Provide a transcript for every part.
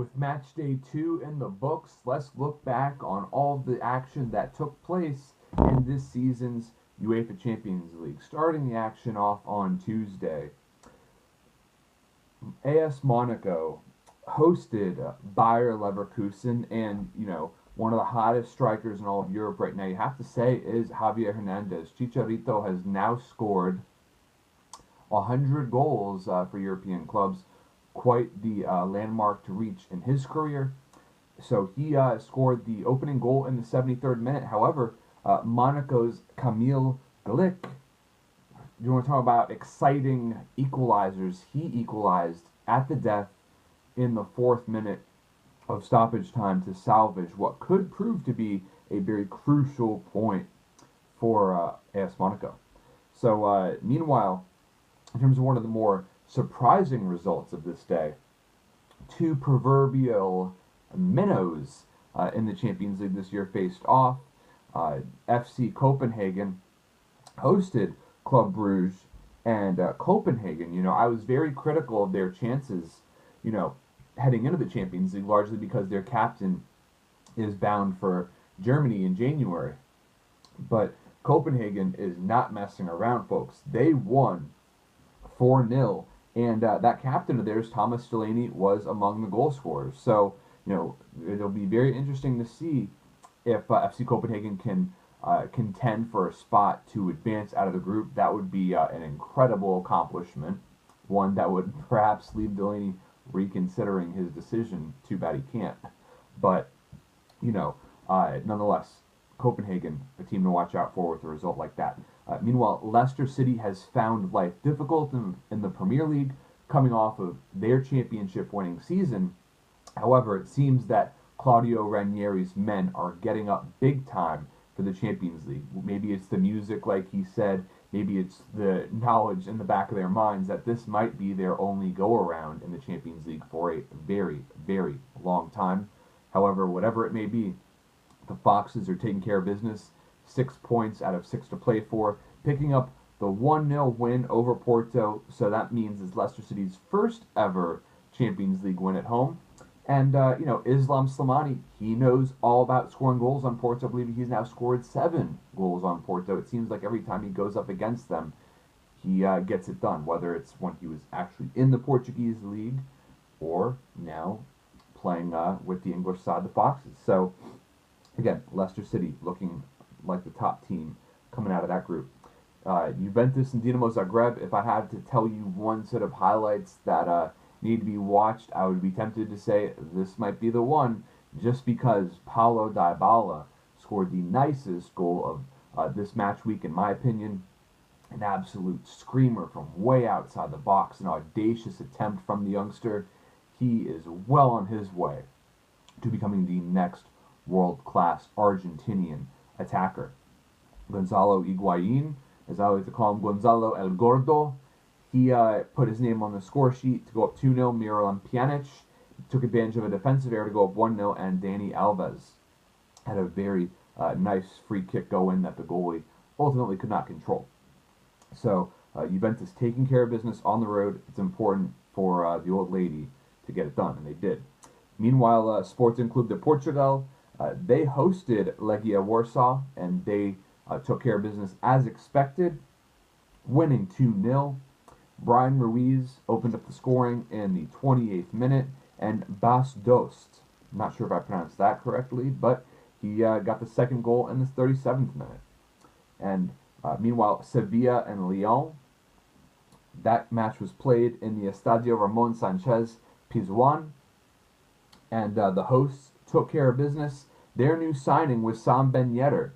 With match day 2 in the books, let's look back on all of the action that took place in this season's UEFA Champions League. Starting the action off on Tuesday, AS Monaco hosted Bayer Leverkusen, and one of the hottest strikers in all of Europe right now, you have to say, is Javier Hernandez. Chicharito has now scored 100 goals for European clubs, quite the landmark to reach in his career. So he scored the opening goal in the 73rd minute. However, Monaco's Kamil Glik, you want to talk about exciting equalizers, he equalized at the death in the 4th minute of stoppage time to salvage what could prove to be a very crucial point for AS Monaco. So meanwhile, in terms of one of the more surprising results of this day, two proverbial minnows in the Champions League this year faced off. FC Copenhagen hosted Club Brugge, and Copenhagen, I was very critical of their chances, heading into the Champions League, largely because their captain is bound for Germany in January. But Copenhagen is not messing around, folks. They won 4-0, and that captain of theirs, Thomas Delaney, was among the goal scorers. So, it'll be very interesting to see if FC Copenhagen can contend for a spot to advance out of the group. That would be an incredible accomplishment, one that would perhaps leave Delaney reconsidering his decision. Too bad he can't. But, nonetheless, Copenhagen, a team to watch out for with a result like that. Meanwhile, Leicester City has found life difficult in the Premier League, coming off of their championship-winning season. However, it seems that Claudio Ranieri's men are getting up big time for the Champions League. Maybe it's the music, like he said. Maybe it's the knowledge in the back of their minds that this might be their only go-around in the Champions League for a very, very long time. However, whatever it may be, the Foxes are taking care of business. 6 points out of 6 to play for, picking up the 1-0 win over Porto. So that means it's Leicester City's first ever Champions League win at home. And, Islam Slimani, he knows all about scoring goals on Porto. I believe he's now scored 7 goals on Porto. It seems like every time he goes up against them, he gets it done, whether it's when he was actually in the Portuguese league or now playing with the English side, the Foxes. So, again, Leicester City looking like the top team coming out of that group. Juventus and Dinamo Zagreb, if I had to tell you one set of highlights that need to be watched, I would be tempted to say this might be the one, just because Paulo Dybala scored the nicest goal of this match week, in my opinion. An absolute screamer from way outside the box, an audacious attempt from the youngster. He is well on his way to becoming the next world-class Argentinian attacker. Gonzalo Higuain, as I like to call him, Gonzalo El Gordo, he put his name on the score sheet to go up 2-0. Miralem Pjanic took advantage of a defensive error to go up 1-0, and Dani Alves had a very nice free kick go in that the goalie ultimately could not control. So Juventus taking care of business on the road. It's important for the old lady to get it done, and they did. Meanwhile, Sporting Club de Portugal, they hosted Legia Warsaw, and they took care of business as expected, winning 2-0. Brian Ruiz opened up the scoring in the 28th minute, and Bas Dost, I'm not sure if I pronounced that correctly, but he got the second goal in the 37th minute. And meanwhile, Sevilla and Lyon, that match was played in the Estadio Ramon Sanchez Pizjuan, and the hosts took care of business. Their new signing was Sam Ben Yedder,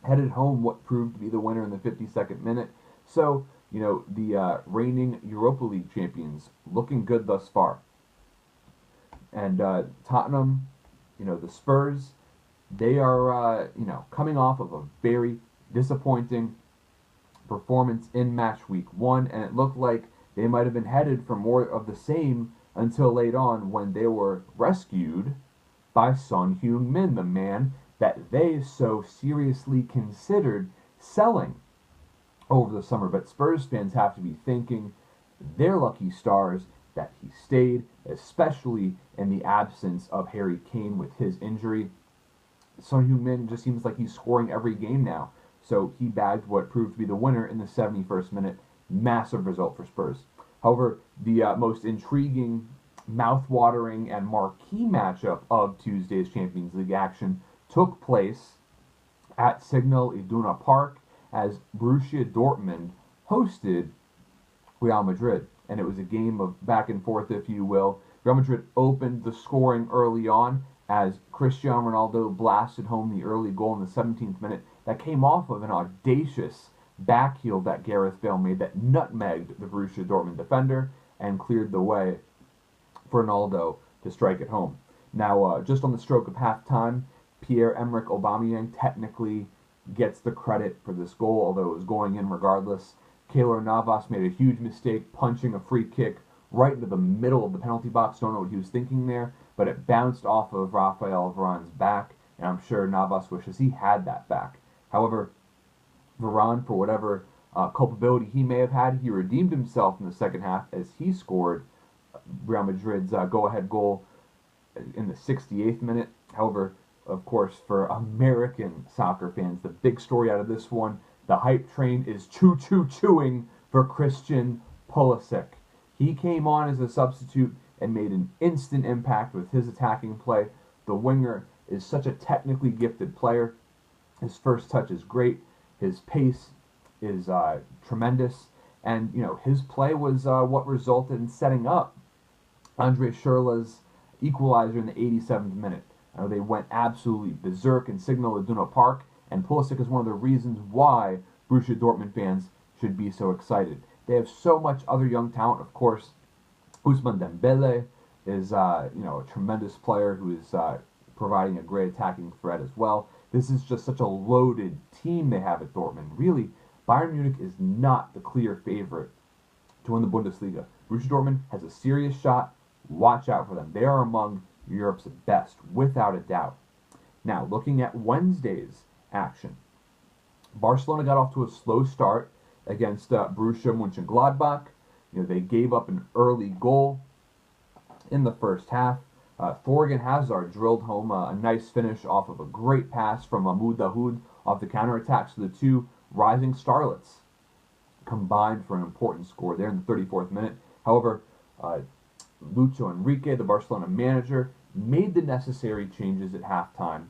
headed home what proved to be the winner in the 52nd minute. So, the reigning Europa League champions looking good thus far. And Tottenham, the Spurs, they are, coming off of a very disappointing performance in match week 1, and it looked like they might have been headed for more of the same until late on when they were rescued by Son Heung-min, the man that they so seriously considered selling over the summer. But Spurs fans have to be thanking their lucky stars that he stayed especially in the absence of Harry Kane with his injury. Son Heung-min just seems like he's scoring every game now. So he bagged what proved to be the winner in the 71st minute. Massive result for Spurs. However, the most intriguing, mouth-watering, and marquee matchup of Tuesday's Champions League action took place at Signal Iduna Park as Borussia Dortmund hosted Real Madrid. And it was a game of back and forth, if you will. Real Madrid opened the scoring early on as Cristiano Ronaldo blasted home the early goal in the 17th minute that came off of an audacious backheel that Gareth Bale made that nutmegged the Borussia Dortmund defender and cleared the way for Ronaldo to strike it home. Now, just on the stroke of halftime, Pierre-Emerick Aubameyang technically gets the credit for this goal, although it was going in regardless. Keylor Navas made a huge mistake punching a free kick right into the middle of the penalty box. Don't know what he was thinking there, but it bounced off of Rafael Varane's back, and I'm sure Navas wishes he had that back. However, Varane, for whatever culpability he may have had, he redeemed himself in the second half as he scored Real Madrid's go-ahead goal in the 68th minute. However, of course, for American soccer fans, the big story out of this one, the hype train is choo-choo-chooing for Christian Pulisic. He came on as a substitute and made an instant impact with his attacking play. The winger is such a technically gifted player. His first touch is great. His pace is tremendous. And, his play was what resulted in setting up Andre Schürrle's equalizer in the 87th minute. They went absolutely berserk in Signal Iduna Park, and Pulisic is one of the reasons why Borussia Dortmund fans should be so excited. They have so much other young talent, of course. Ousmane Dembele is, a tremendous player who is providing a great attacking threat as well. This is just such a loaded team they have at Dortmund. Really, Bayern Munich is not the clear favorite to win the Bundesliga. Borussia Dortmund has a serious shot. Watch out for them. They are among Europe's best, without a doubt. Now, looking at Wednesday's action. Barcelona got off to a slow start against Borussia Mönchengladbach. They gave up an early goal in the first half. Thorgan Hazard drilled home a nice finish off of a great pass from Mahmoud Dahoud off the counterattack. So the two rising starlets combined for an important score there in the 34th minute. However, Lucho Enrique, the Barcelona manager, made the necessary changes at halftime,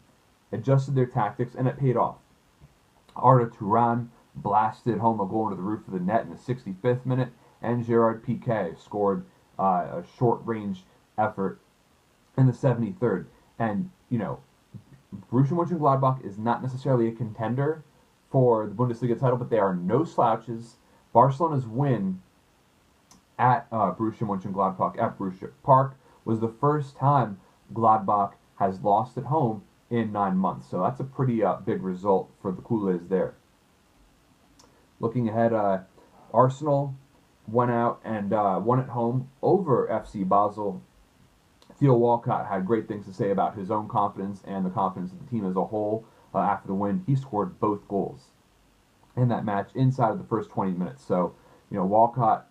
adjusted their tactics, and it paid off. Arda Turan blasted home a goal into the roof of the net in the 65th minute, and Gerard Piqué scored a short-range effort in the 73rd. And, Borussia Mönchengladbach is not necessarily a contender for the Bundesliga title, but they are no slouches. Barcelona's win at Borussia Mönchengladbach at Borussia Park was the first time Gladbach has lost at home in 9 months. So that's a pretty big result for the Couleurs there. Looking ahead, Arsenal went out and won at home over FC Basel. Theo Walcott had great things to say about his own confidence and the confidence of the team as a whole after the win. He scored both goals in that match inside of the first 20 minutes. So, Walcott,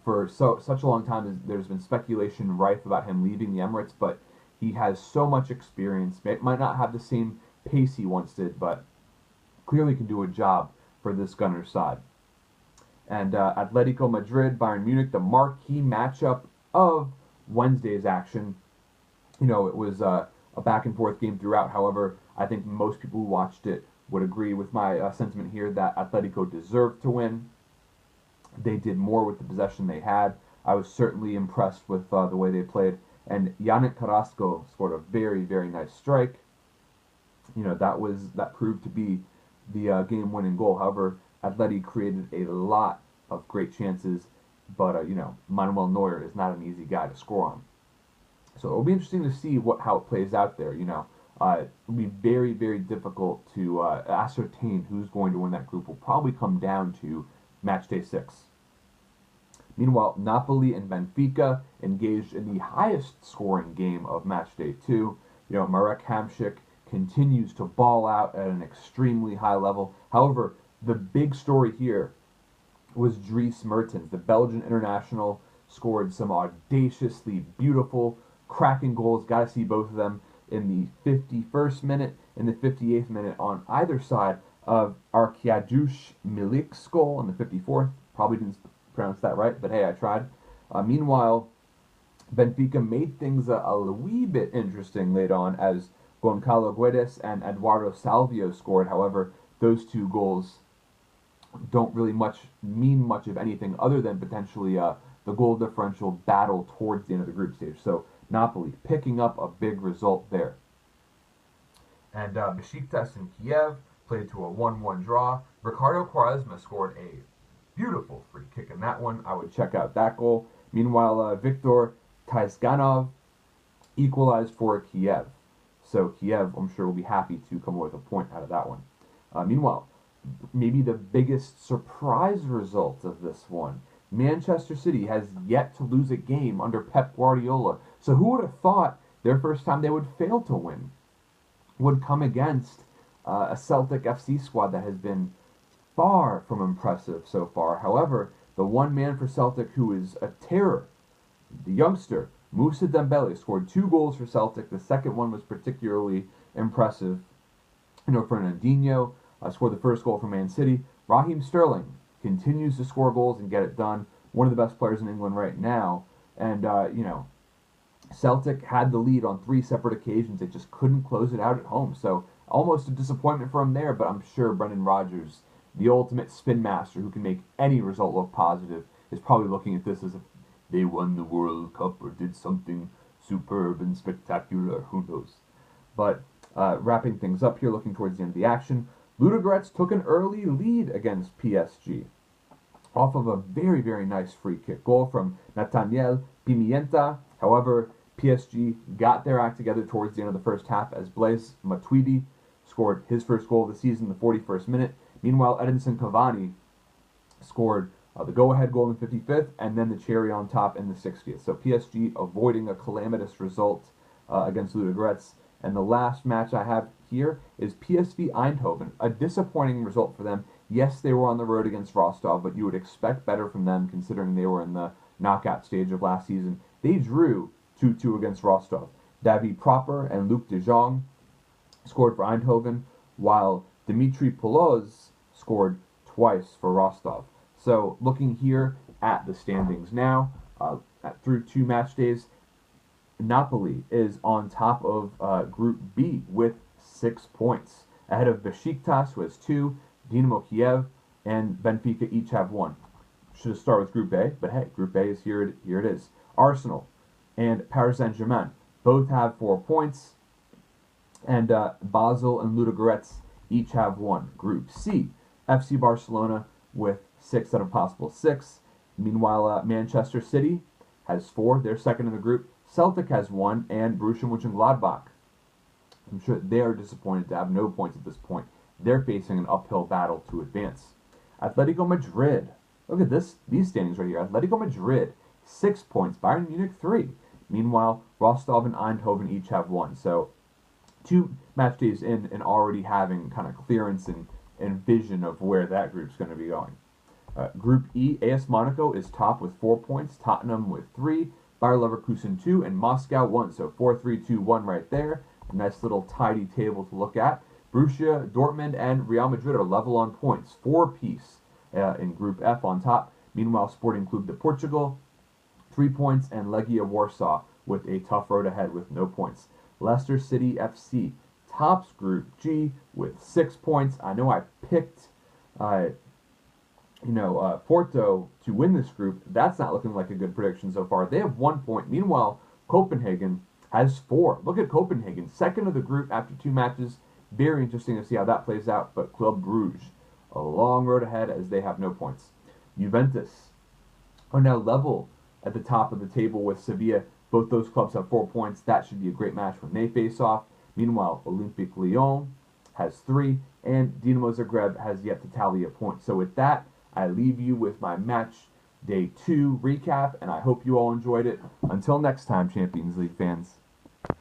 for such a long time, there's been speculation rife about him leaving the Emirates, but he has so much experience. Might not have the same pace he once did, but clearly can do a job for this Gunners side. And Atletico Madrid, Bayern Munich, the marquee matchup of Wednesday's action. It was a back-and-forth game throughout. However, I think most people who watched it would agree with my sentiment here that Atletico deserved to win. They did more with the possession they had. I was certainly impressed with the way they played. And Yannick Carrasco scored a very, very nice strike. That proved to be the game-winning goal. However, Atleti created a lot of great chances, but Manuel Neuer is not an easy guy to score on. So it'll be interesting to see how it plays out there. It'll be very, very difficult to ascertain who's going to win that group. Will probably come down to Matchday 6. Meanwhile, Napoli and Benfica engaged in the highest scoring game of Matchday 2. Marek Hamšík continues to ball out at an extremely high level. However, the big story here was Dries Mertens, the Belgian international, scored some audaciously beautiful, cracking goals. Got to see both of them in the 51st minute and the 58th minute on either side of Arkadiusz Milik's goal in the 54th. Probably didn't pronounce that right, but hey, I tried. Meanwhile, Benfica made things a wee bit interesting late on as Goncalo Guedes and Eduardo Salvio scored. However, those two goals don't really mean much of anything other than potentially the goal differential battle towards the end of the group stage. So Napoli picking up a big result there. And Besiktas and Kiev played to a 1-1 draw. Ricardo Quaresma scored a beautiful free kick in that one. I would check out that goal. Meanwhile, Viktor Taizganov equalized for Kiev. So Kiev, I'm sure, will be happy to come away with a point out of that one. Meanwhile, maybe the biggest surprise result of this one, Manchester City has yet to lose a game under Pep Guardiola. So who would have thought their first time they would fail to win would come against a Celtic FC squad that has been far from impressive so far. However, the one man for Celtic who is a terror, the youngster, Moussa Dembele, scored 2 goals for Celtic. The second one was particularly impressive. Fernandinho scored the first goal for Man City. Raheem Sterling continues to score goals and get it done. One of the best players in England right now. And, Celtic had the lead on 3 separate occasions. They just couldn't close it out at home. So almost a disappointment for him there, but I'm sure Brendan Rodgers, the ultimate spin master who can make any result look positive, is probably looking at this as if they won the World Cup or did something superb and spectacular. Who knows? But wrapping things up here, looking towards the end of the action, Ludogorets took an early lead against PSG off of a very, very nice free kick goal from Nathaniel Pimienta. However, PSG got their act together towards the end of the first half as Blaise Matuidi scored his first goal of the season in the 41st minute. Meanwhile, Edinson Cavani scored the go-ahead goal in the 55th and then the cherry on top in the 60th. So PSG avoiding a calamitous result against Ludogorets. And the last match I have here is PSV Eindhoven. A disappointing result for them. Yes, they were on the road against Rostov, but you would expect better from them considering they were in the knockout stage of last season. They drew 2-2 against Rostov. David Proper and Luc de Jong scored for Eindhoven, while Dimitri Poloz scored twice for Rostov. So looking here at the standings now, through 2 match days, Napoli is on top of Group B with 6 points, ahead of Besiktas, who has 2, Dinamo Kiev, and Benfica each have 1. Should have started with Group A, but hey, Group A is here it is. Arsenal and Paris Saint-Germain both have 4 points, and Basel and Ludogorets each have 1. Group C, FC Barcelona with 6 out of possible 6. Meanwhile, Manchester City has 4. They're second in the group. Celtic has 1, and Borussia Mönchengladbach, I'm sure they are disappointed to have no points at this point. They're facing an uphill battle to advance. Atletico Madrid, look at these standings right here. Atletico Madrid, 6 points. Bayern Munich, 3. Meanwhile, Rostov and Eindhoven each have 1. So 2 match days in and already having kind of clearance and vision of where that group's going to be going. Group E, AS Monaco is top with 4 points. Tottenham with 3. Bayer Leverkusen 2, and Moscow 1. So 4-3-2-1 right there. A nice little tidy table to look at. Borussia Dortmund and Real Madrid are level on points, 4 apiece in Group F on top. Meanwhile, Sporting Club de Portugal, 3 points, and Legia Warsaw with a tough road ahead with no points. Leicester City FC tops Group G with 6 points. I know I picked Porto to win this group. That's not looking like a good prediction so far. They have 1 point. Meanwhile, Copenhagen has 4. Look at Copenhagen, second of the group after 2 matches. Very interesting to see how that plays out. But Club Brugge, a long road ahead as they have no points. Juventus are now level at the top of the table with Sevilla. Both those clubs have 4 points. That should be a great match when they face off. Meanwhile, Olympique Lyon has 3, and Dinamo Zagreb has yet to tally a point. So with that, I leave you with my match day 2 recap, and I hope you all enjoyed it. Until next time, Champions League fans.